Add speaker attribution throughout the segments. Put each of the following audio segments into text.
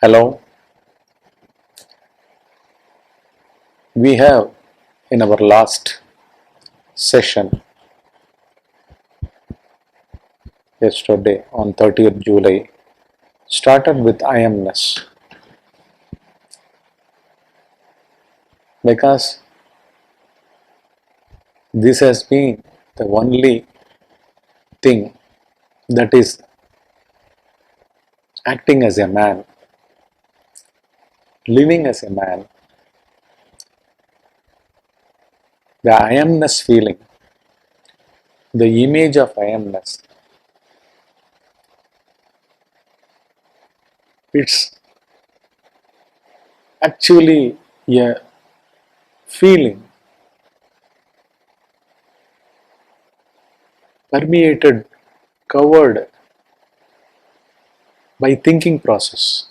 Speaker 1: Hello, we have in our last session yesterday on 30th July started with I-am-ness because this has been the only thing that is acting as a man, living as a man. The I-am-ness feeling, the image of I-am-ness, it's actually a feeling permeated, covered by thinking process.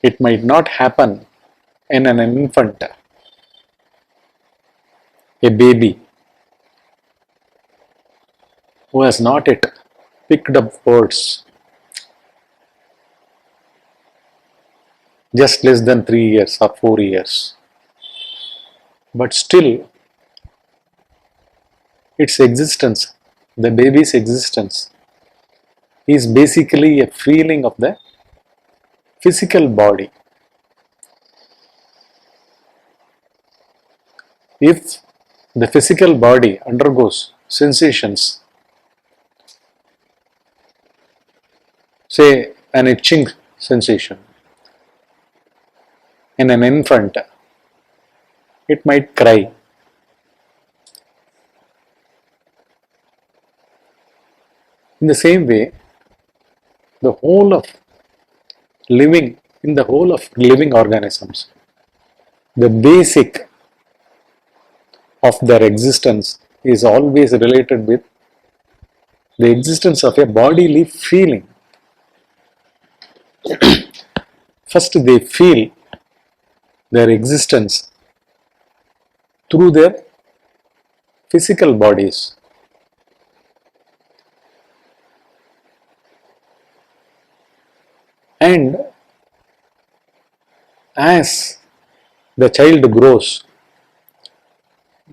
Speaker 1: It might not happen in an infant, a baby who has not yet picked up words, just less than 3 years or 4 years. But still, its existence, the baby's existence, is basically a feeling of the physical body. If the physical body undergoes sensations, say an itching sensation, in an infant, it might cry. In the same way, the whole of in the whole of living organisms, the basic of their existence is always related with the existence of a bodily feeling. First, they feel their existence through their physical bodies. And as the child grows,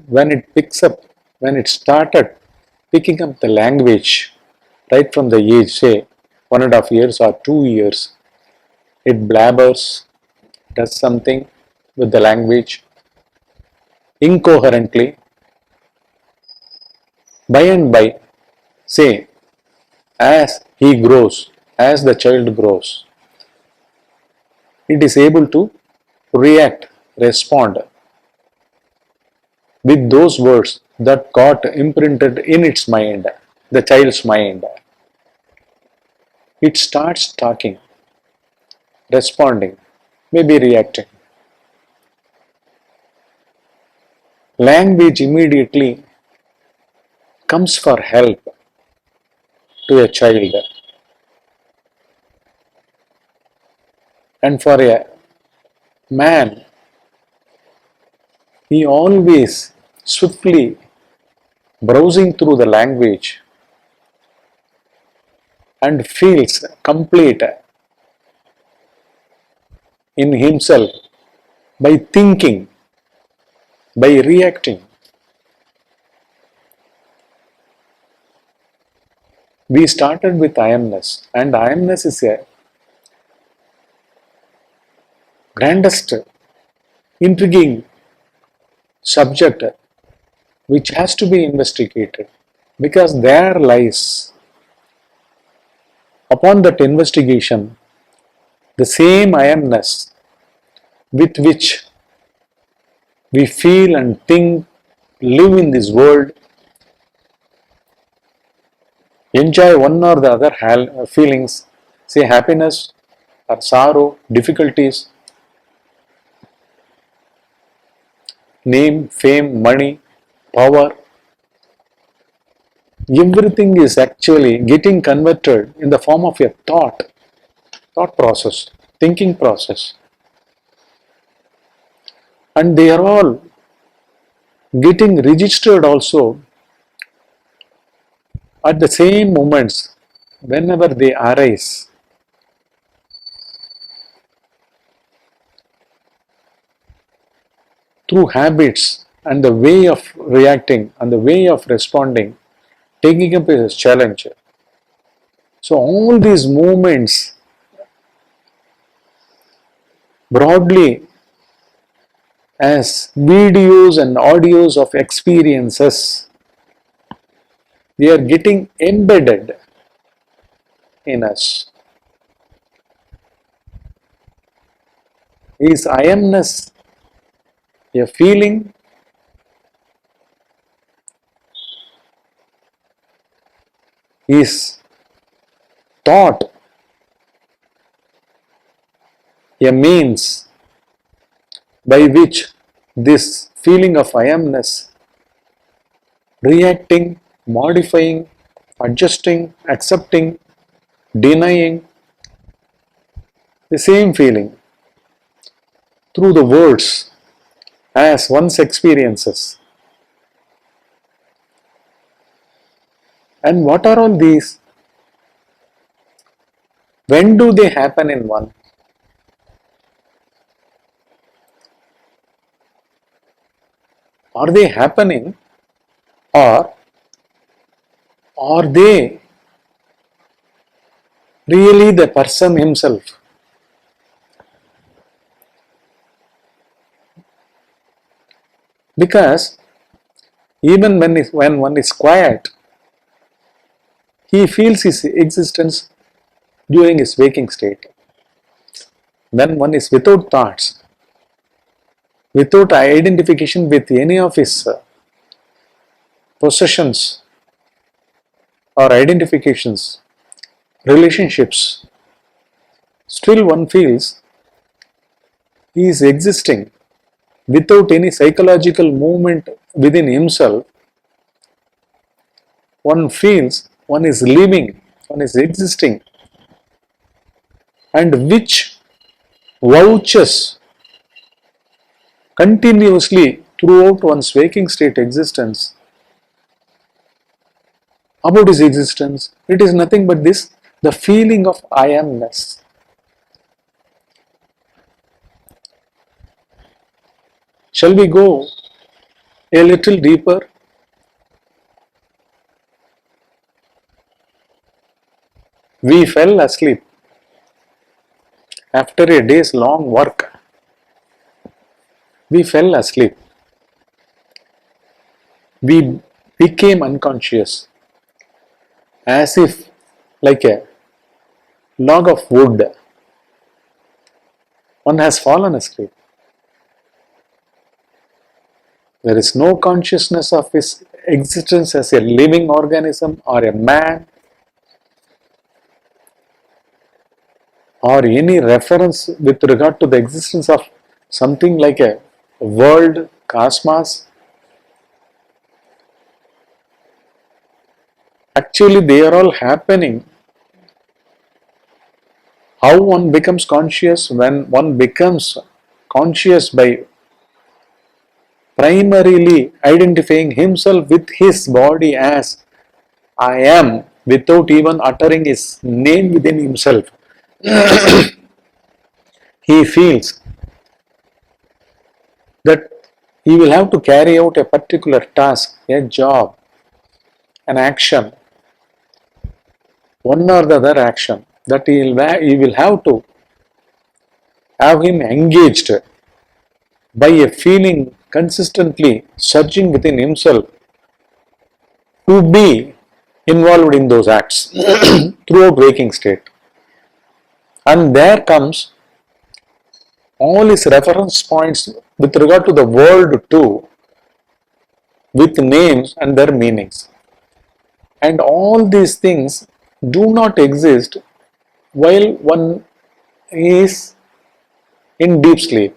Speaker 1: when it started picking up the language right from the age, say 1.5 years or 2 years, it blabbers, does something with the language incoherently. By and by, say, as he grows, as the child grows, it is able to react, respond with those words that got imprinted in its mind, the child's mind. It starts talking, responding, maybe reacting. Language immediately comes for help to a child. And for a man, he always swiftly browsing through the language and feels complete in himself by thinking, by reacting. We started with I-am-ness, and I-am-ness is a grandest, intriguing subject which has to be investigated, because there lies upon that investigation the same I-am-ness with which we feel and think, live in this world, enjoy one or the other feelings, say happiness or sorrow, difficulties, name, fame, money, power. Everything is actually getting converted in the form of a thought process, thinking process. And they are all getting registered also at the same moments whenever they arise, through habits and the way of reacting and the way of responding, taking up a challenge. So all these movements broadly as videos and audios of experiences, they are getting embedded in us. Is I-am-ness a feeling? Is thought a means by which this feeling of I-am-ness reacting, modifying, adjusting, accepting, denying the same feeling through the words as one's experiences? And what are all these? When do they happen in one? Are they happening, or are they really the person himself? Because even when one is quiet, he feels his existence during his waking state. When one is without thoughts, without identification with any of his possessions or identifications, relationships, still one feels he is existing without any psychological movement within himself. One feels one is living, one is existing, and which vouches continuously throughout one's waking state existence about his existence. It is nothing but this, the feeling of I-am-ness. Shall we go a little deeper? We fell asleep after a day's long work. We fell asleep. We became unconscious, as if like a log of wood. One has fallen asleep. There is no consciousness of his existence as a living organism or a man, or any reference with regard to the existence of something like a world, cosmos. Actually, they are all happening. How one becomes conscious? When one becomes conscious by primarily identifying himself with his body as I am, without even uttering his name within himself. He feels that he will have to carry out a particular task, a job, an action, one or the other action, that he will have to have him engaged by a feeling consistently surging within himself to be involved in those acts throughout waking state. And there comes all his reference points with regard to the world too, with names and their meanings. And all these things do not exist while one is in deep sleep.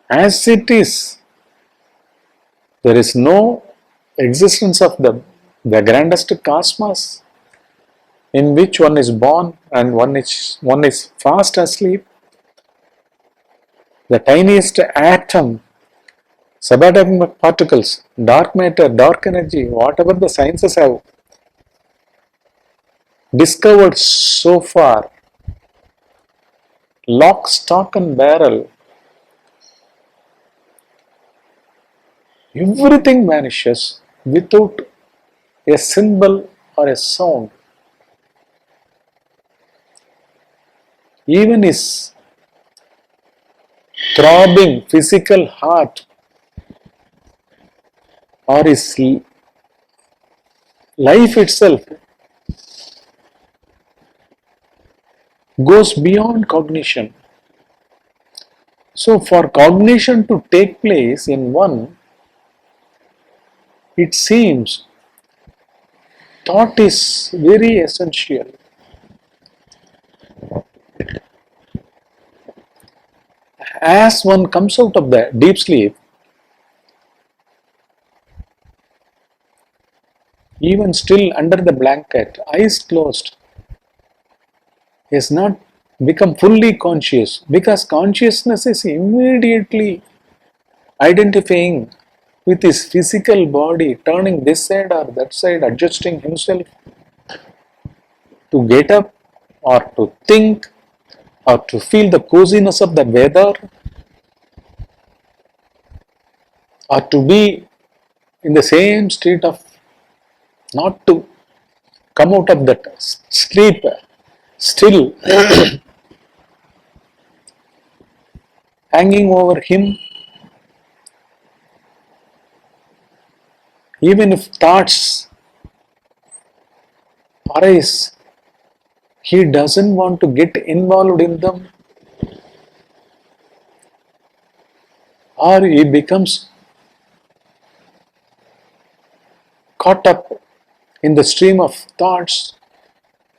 Speaker 1: As it is, there is no existence of the grandest cosmos in which one is born and one is fast asleep. The tiniest atom subatomic particles, dark matter, dark energy, whatever the sciences have discovered so far, lock, stock and barrel, everything vanishes without a symbol or a sound. Even his throbbing physical heart or his life itself goes beyond cognition. So, for cognition to take place in one, it seems thought is very essential. As one comes out of the deep sleep, even still under the blanket, eyes closed, is not become fully conscious, because consciousness is immediately identifying with his physical body, turning this side or that side, adjusting himself to get up or to think or to feel the coziness of the weather or to be in the same state of not to come out of that sleep still hanging over him. Even if thoughts arise, he doesn't want to get involved in them, or he becomes caught up in the stream of thoughts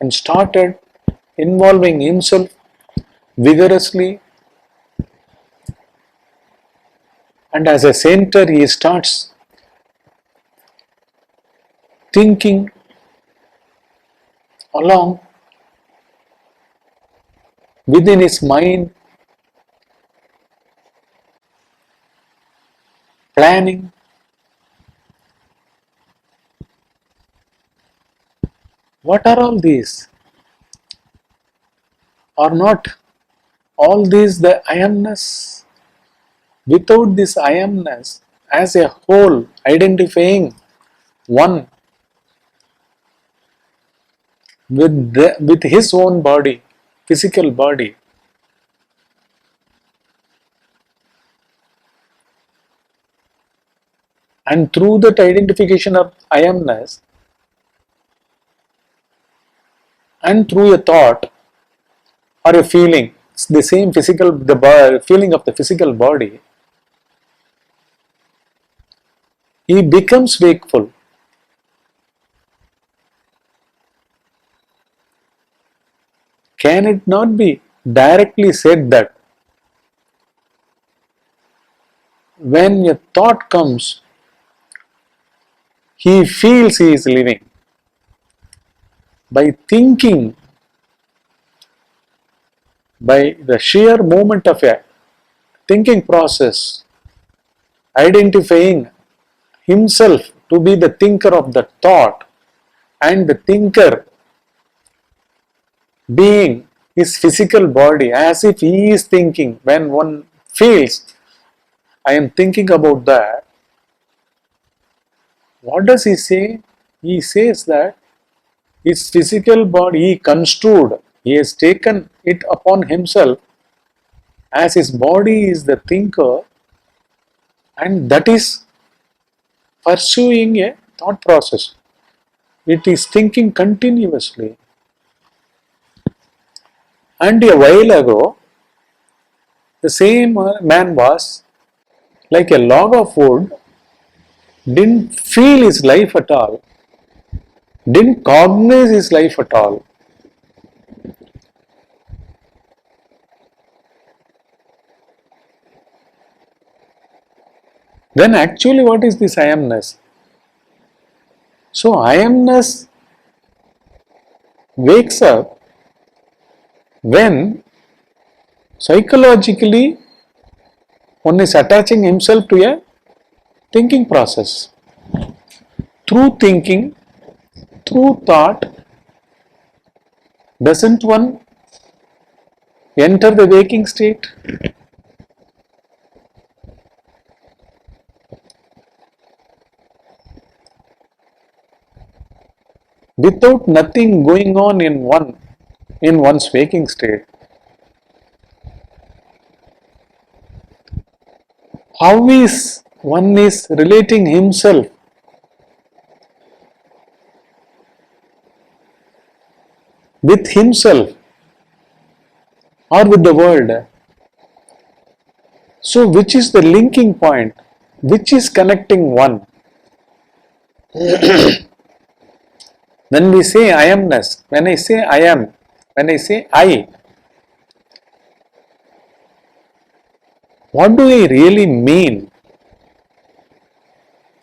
Speaker 1: and started involving himself vigorously, and as a center he starts thinking along within his mind, planning. What are all these? Are not all these the I-am-ness? Without this I-am-ness as a whole, identifying one with his own body, physical body, and through that identification of I-am-ness and through a thought or a feeling, it's the same physical, feeling of the physical body, he becomes wakeful. Can it not be directly said that when a thought comes, he feels he is living? By thinking, by the sheer movement of a thinking process, identifying himself to be the thinker of the thought and the thinker being his physical body, as if he is thinking. When one feels, I am thinking about that, what does he say? He says that his physical body, he construed, he has taken it upon himself as his body is the thinker, and that is pursuing a thought process. It is thinking continuously. And a while ago, the same man was like a log of wood, didn't feel his life at all, didn't cognize his life at all. Then actually what is this I-am-ness? So I-am-ness wakes up when psychologically one is attaching himself to a thinking process. Through thinking, through thought, doesn't one enter the waking state? Without nothing going on in one's waking state, how is one is relating himself with himself or with the world? So which is the linking point? Which is connecting one? When we say I-am-ness, when I say I am, when I say I, what do I really mean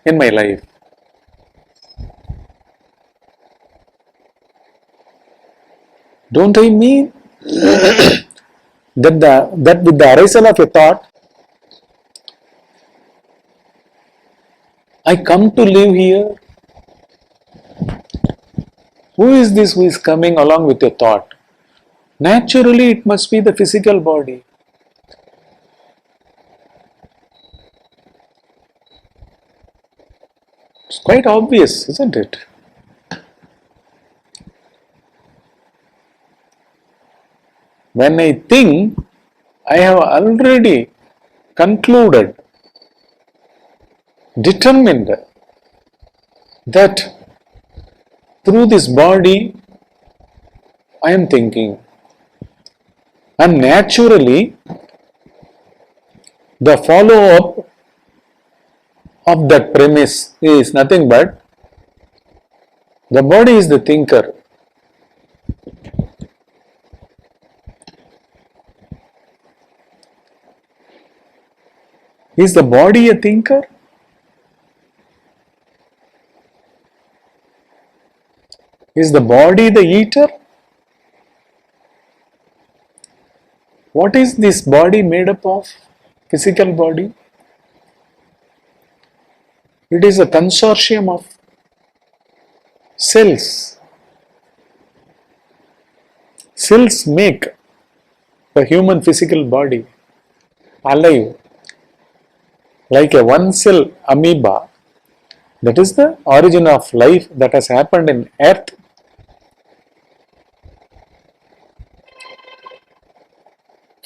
Speaker 1: in my life? Don't I mean that with the arisal of a thought, I come to live here? Who is this who is coming along with your thought? Naturally, it must be the physical body. It's quite obvious, isn't it? When I think, I have already concluded, determined that through this body I am thinking, and naturally the follow-up of that premise is nothing but the body is the thinker. Is the body a thinker? Is the body the eater? What is this body made up of? Physical body? It is a consortium of cells. Cells make the human physical body alive, like a one cell amoeba. That is the origin of life that has happened in earth.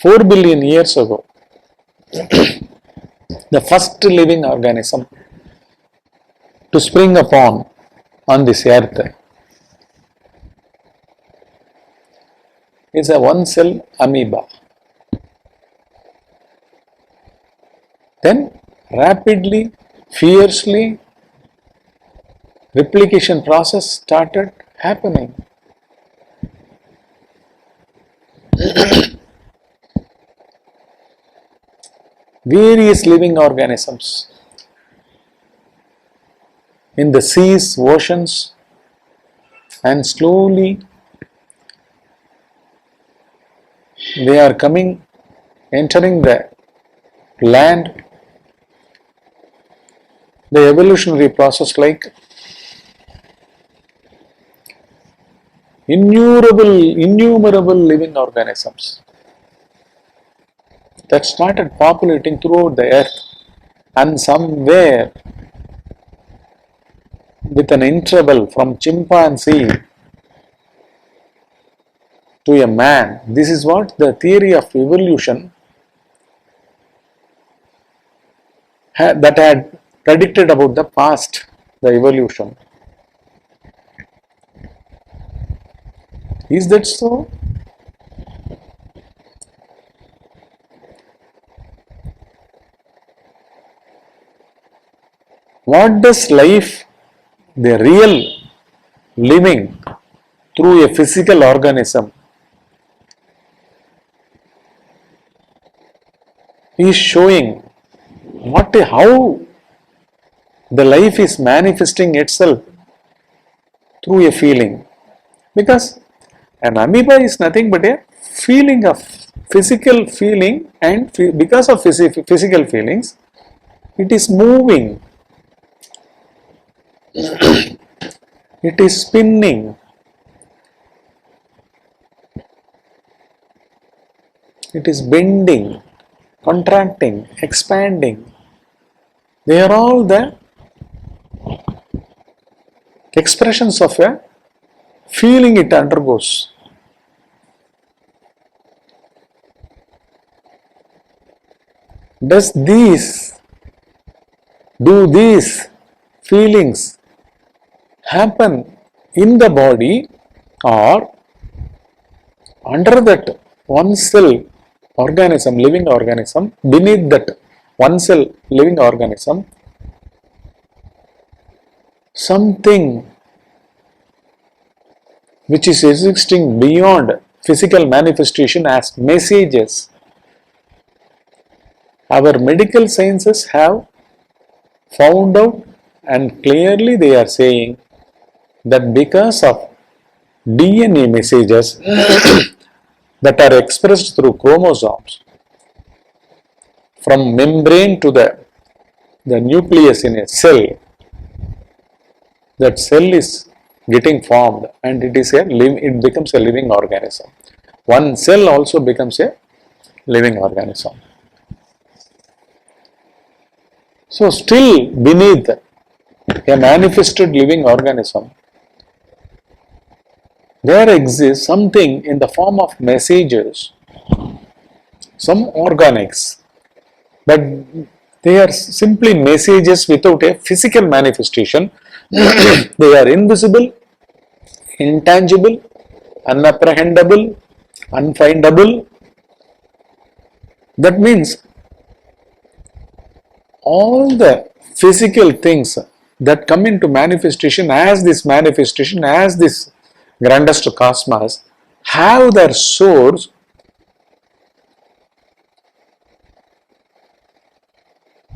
Speaker 1: Four billion years ago, the first living organism to spring upon on this earth is a one cell amoeba. Then rapidly, fiercely, replication process started happening. Various living organisms in the seas, oceans, and slowly they are entering the land. The evolutionary process, like innumerable living organisms that started populating throughout the earth, and somewhere with an interval from chimpanzee to a man. This is what the theory of evolution that had predicted about the past, the evolution. Is that so? What does life, the real living through a physical organism, is showing? How the life is manifesting itself through a feeling? Because an amoeba is nothing but a feeling of physical feeling, and because of physical feelings, it is moving. It is spinning. It is bending, contracting, expanding. They are all the expressions of a feeling it undergoes. Do these feelings happen in the body, or under that one cell organism, living organism, beneath that one cell living organism, something which is existing beyond physical manifestation as messages. Our medical sciences have found out, and clearly they are saying that because of DNA messages that are expressed through chromosomes from membrane to the nucleus in a cell, that cell is getting formed and it becomes a living organism. One cell also becomes a living organism. So still beneath a manifested living organism, there exists something in the form of messages, some organics, but they are simply messages without a physical manifestation. They are invisible, intangible, unapprehendable, unfindable. That means all the physical things that come into manifestation as this grandest cosmos have their source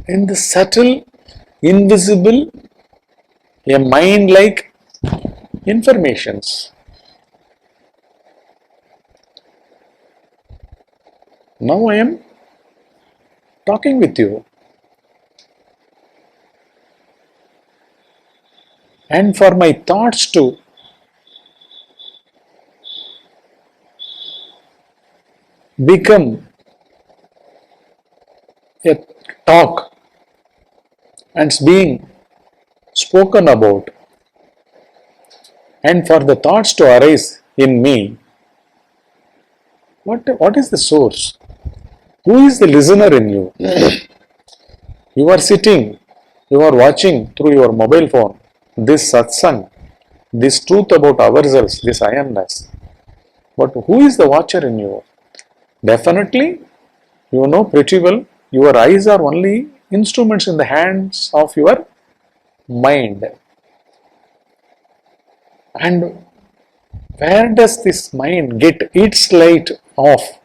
Speaker 1: in the subtle, invisible, a mind-like informations. Now I am talking with you, and for my thoughts to become a talk and being spoken about, and for the thoughts to arise in me, what is the source? Who is the listener in you? You are sitting, you are watching through your mobile phone this satsang, this truth about ourselves, this I-am-ness. But who is the watcher in you? Definitely, you know pretty well, your eyes are only instruments in the hands of your mind. And where does this mind get its light off?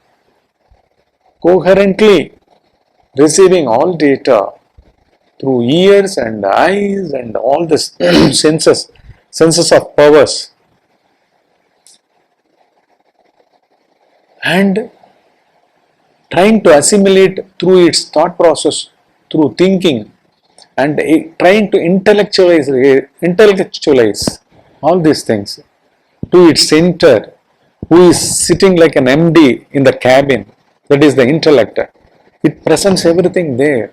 Speaker 1: Coherently receiving all data through ears and eyes and all the senses of powers, and trying to assimilate through its thought process, through thinking, and trying to intellectualize all these things to its center, who is sitting like an MD in the cabin, that is the intellect. It presents everything there.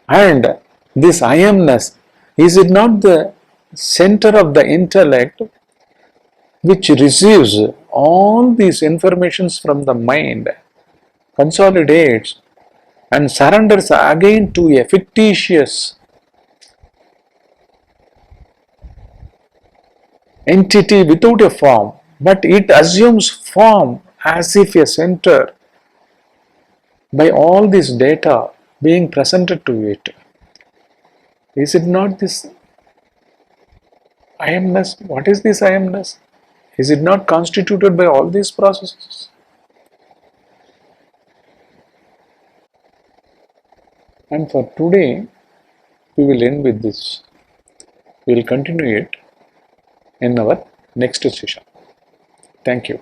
Speaker 1: And this I am-ness, is it not the center of the intellect which receives all these informations from the mind, consolidates and surrenders again to a fictitious entity without a form, but it assumes form as if a center by all this data being presented to it? Is it not this I am-ness? What is this I am-ness? Is it not constituted by all these processes? And for today, we will end with this. We will continue it in our next session. Thank you.